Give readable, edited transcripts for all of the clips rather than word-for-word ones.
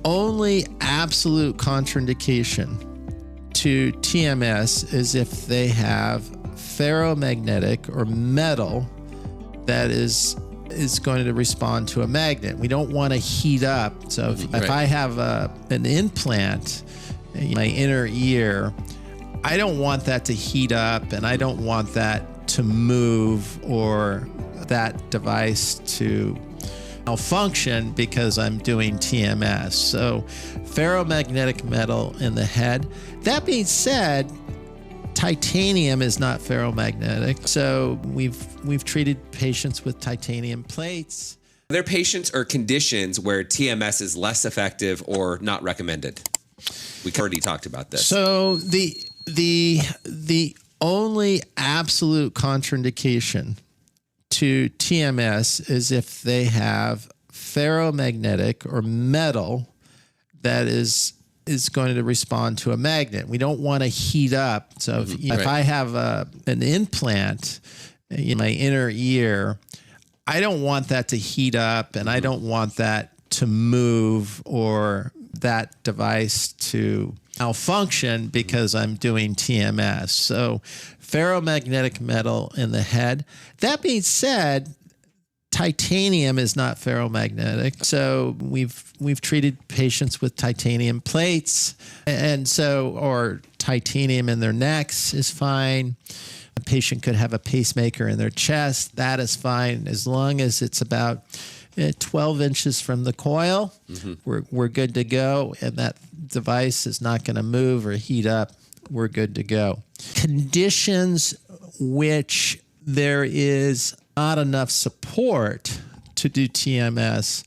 only absolute contraindication to TMS is if they have ferromagnetic or metal that is going to respond to a magnet. We don't want to heat up. So if I have an implant in my inner ear, I don't want that to heat up, and I don't want that to move or that device to malfunction because I'm doing TMS. So ferromagnetic metal in the head. That being said, titanium is not ferromagnetic. So we've treated patients with titanium plates. Are there patients or conditions where TMS is less effective or not recommended? We already talked about this. So the only absolute contraindication to TMS is if they have ferromagnetic or metal that is going to respond to a magnet. We don't want to heat up. So if I have an implant in my inner ear, I don't want that to heat up, and I don't want that to move or that device to malfunction because I'm doing TMS. So ferromagnetic metal in the head. That being said, titanium is not ferromagnetic. So we've treated patients with titanium plates, or titanium in their necks is fine. A patient could have a pacemaker in their chest. That is fine as long as it's about 12 inches from the coil. We're good to go, and that device is not going to move or heat up. We're good to go. Conditions which there is not enough support to do TMS,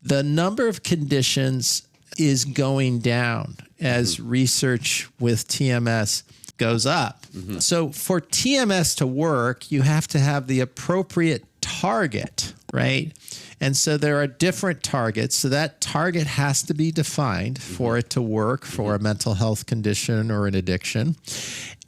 the number of conditions is going down as research with TMS goes up. So for TMS to work, you have to have the appropriate target, right? And so there are different targets. So that target has to be defined for it to work for a mental health condition or an addiction.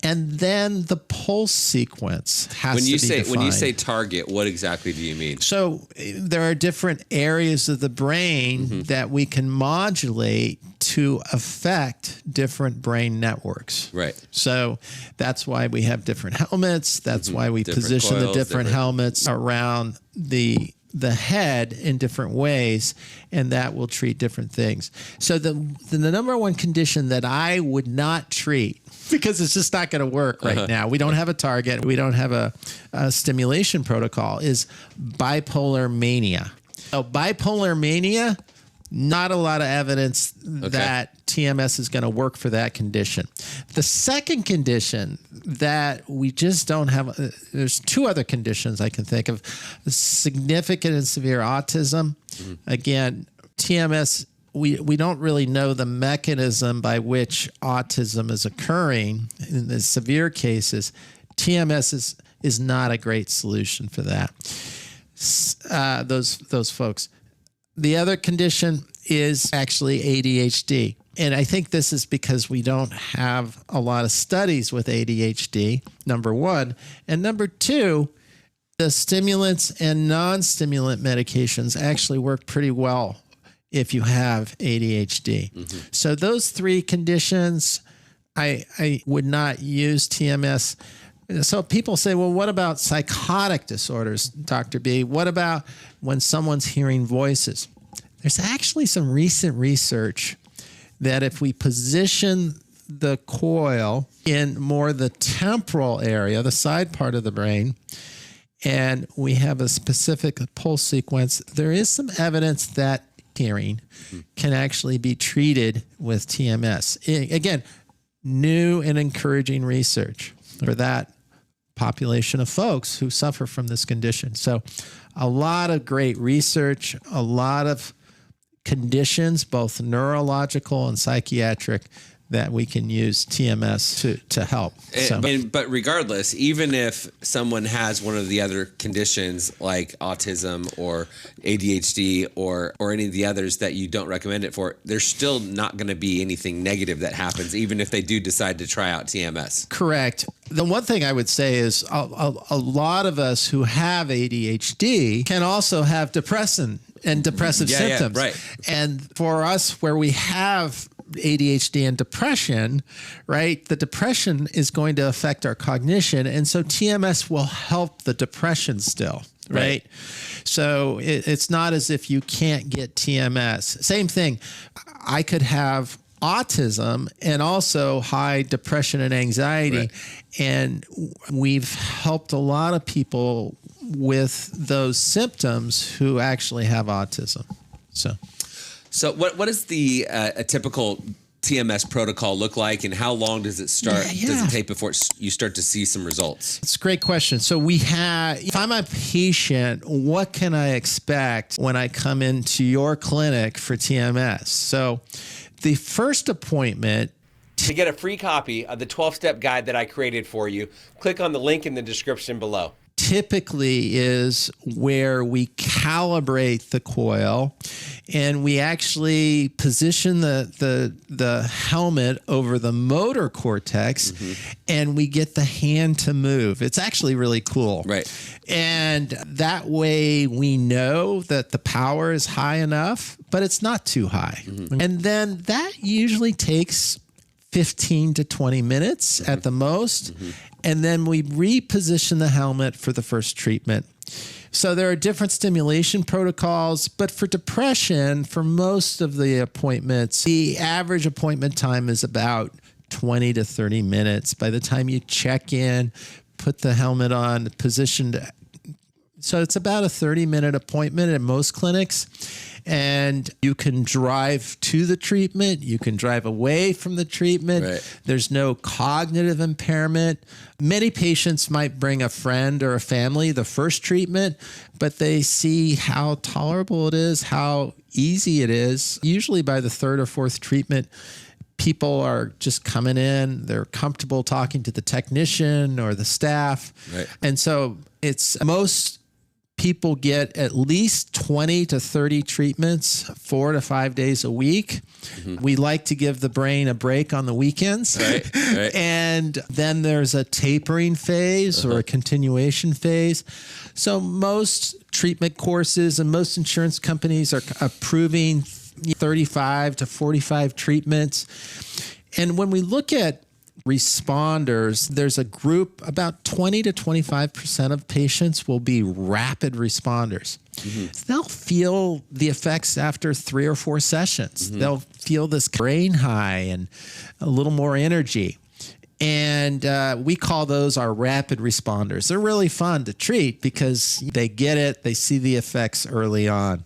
And then the pulse sequence has to be defined. When you say target, what exactly do you mean? So there are different areas of the brain that we can modulate to affect different brain networks. Right. So that's why we have different helmets. That's why we position the different helmets around the head in different ways, and that will treat different things. So the number one condition that I would not treat, because it's just not going to work right now, we don't have a target, we don't have a stimulation protocol, is bipolar mania. So bipolar mania, not a lot of evidence that TMS is going to work for that condition. The second condition that we just don't have, there's two other conditions I can think of: significant and severe autism. Again, TMS, we don't really know the mechanism by which autism is occurring. In the severe cases, TMS is not a great solution for that. Those folks. The other condition is actually ADHD. And I think this is because we don't have a lot of studies with ADHD, number one. And number two, the stimulants and non-stimulant medications actually work pretty well if you have ADHD. So those three conditions, I would not use TMS. So people say, well, what about psychotic disorders, Dr. B? What about when someone's hearing voices? There's actually some recent research that if we position the coil in more the temporal area, the side part of the brain, and we have a specific pulse sequence, there is some evidence that hearing can actually be treated with TMS. Again, new and encouraging research for that population of folks who suffer from this condition. So a lot of great research, a lot of conditions, both neurological and psychiatric, that we can use TMS to help. But regardless, even if someone has one of the other conditions like autism or ADHD or any of the others that you don't recommend it for, there's still not going to be anything negative that happens, even if they do decide to try out TMS. Correct. The one thing I would say is a lot of us who have ADHD can also have depression and depressive symptoms. Right. And for us, where we have ADHD and depression, right, the depression is going to affect our cognition. And so TMS will help the depression still. Right. So it's not as if you can't get TMS. Same thing. I could have autism and also high depression and anxiety. Right. And we've helped a lot of people with those symptoms who actually have autism. So what is the a typical TMS protocol look like, and how long does it start? Does it take before you start to see some results? It's a great question. So if I'm a patient, what can I expect when I come into your clinic for TMS? So the first appointment. To get a free copy of the 12-step guide that I created for you, click on the link in the description below. Typically is where we calibrate the coil, and we actually position the helmet over the motor cortex, and we get the hand to move. It's actually really cool. Right. And that way we know that the power is high enough, but it's not too high. And then that usually takes 15 to 20 minutes at the most. And then we reposition the helmet for the first treatment. So there are different stimulation protocols, but for depression, for most of the appointments, the average appointment time is about 20 to 30 minutes. By the time you check in, put the helmet on, positioned. So it's about a 30-minute appointment at most clinics. And you can drive to the treatment. You can drive away from the treatment. Right. There's no cognitive impairment. Many patients might bring a friend or a family the first treatment, but they see how tolerable it is, how easy it is. Usually by the third or fourth treatment, people are just coming in. They're comfortable talking to the technician or the staff. Right. And so it's most people get at least 20 to 30 treatments 4 to 5 days a week. We like to give the brain a break on the weekends. Right. And then there's a tapering phase or a continuation phase. So most treatment courses and most insurance companies are approving 35 to 45 treatments. And when we look at responders, there's a group, about 20 to 25% of patients will be rapid responders. They'll feel the effects after 3 or 4 sessions. They'll feel this brain high and a little more energy. And we call those our rapid responders. They're really fun to treat because they get it, they see the effects early on.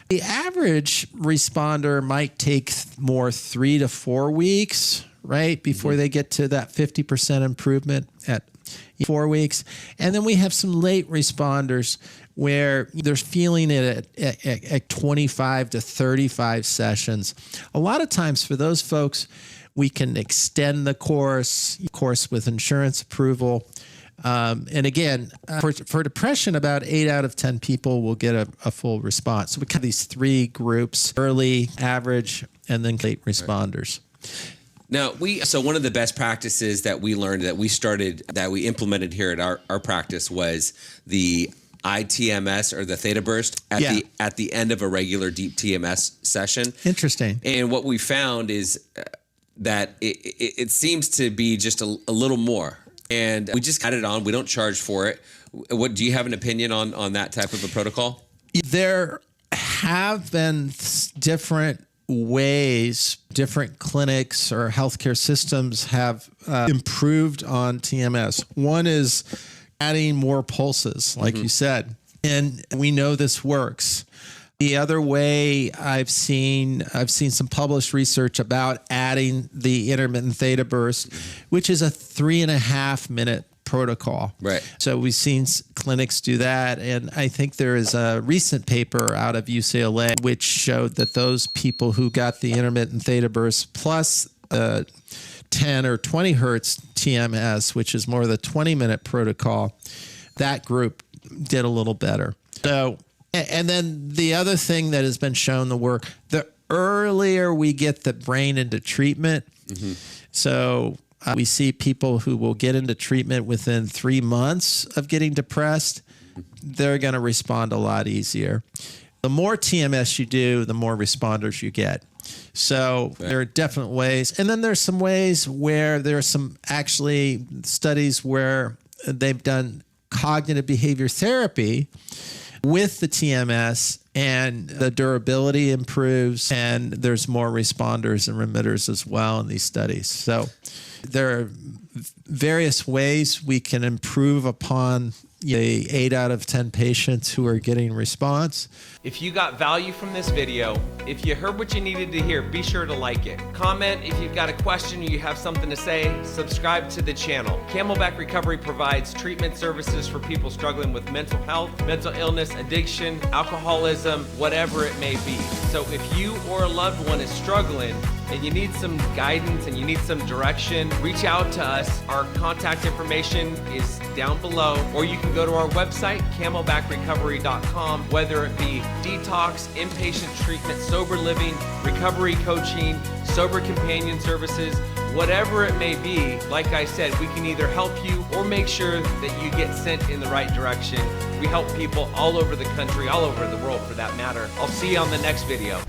The average responder might take more 3 to 4 weeks, right, before they get to that 50% improvement at 4 weeks. And then we have some late responders where they're feeling it at 25 to 35 sessions. A lot of times for those folks, we can extend the course with insurance approval. And again, for depression, about 8 out of 10 people will get a full response. So we have these 3 groups: early, average, and then late responders. Now, so one of the best practices that we learned, that we implemented here at our practice, was the ITMS, or the theta burst, at the end of a regular deep TMS session. Interesting. And what we found is that it seems to be just a little more. And we just added on. We don't charge for it. What do you have an opinion on that type of a protocol? There have been different ways different clinics or healthcare systems have improved on TMS. One is adding more pulses, like you said, and we know this works. The other way I've seen some published research about adding the intermittent theta burst, which is a 3.5 minute protocol. Right. So we've seen clinics do that. And I think there is a recent paper out of UCLA which showed that those people who got the intermittent theta burst plus 10 or 20 hertz TMS, which is more the 20-minute protocol, that group did a little better. So, and then the other thing that has been shown to work, the earlier we get the brain into treatment, so we see people who will get into treatment within 3 months of getting depressed, they're going to respond a lot easier. The more TMS you do, the more responders you get. So there are definite ways. And then there's some ways where there are some actually studies where they've done cognitive behavior therapy with the TMS, and the durability improves, and there's more responders and remitters as well in these studies. So there are various ways we can improve upon the 8 out of 10 patients who are getting response. If you got value from this video, if you heard what you needed to hear, be sure to like it. Comment if you've got a question or you have something to say. Subscribe to the channel. Camelback Recovery provides treatment services for people struggling with mental health, mental illness, addiction, alcoholism, whatever it may be. So if you or a loved one is struggling and you need some guidance and you need some direction, reach out to us. Our contact information is down below, or you can go to our website, camelbackrecovery.com, whether it be detox, inpatient treatment, sober living, recovery coaching, sober companion services, whatever it may be. Like I said, we can either help you or make sure that you get sent in the right direction. We help people all over the country, all over the world for that matter. I'll see you on the next video.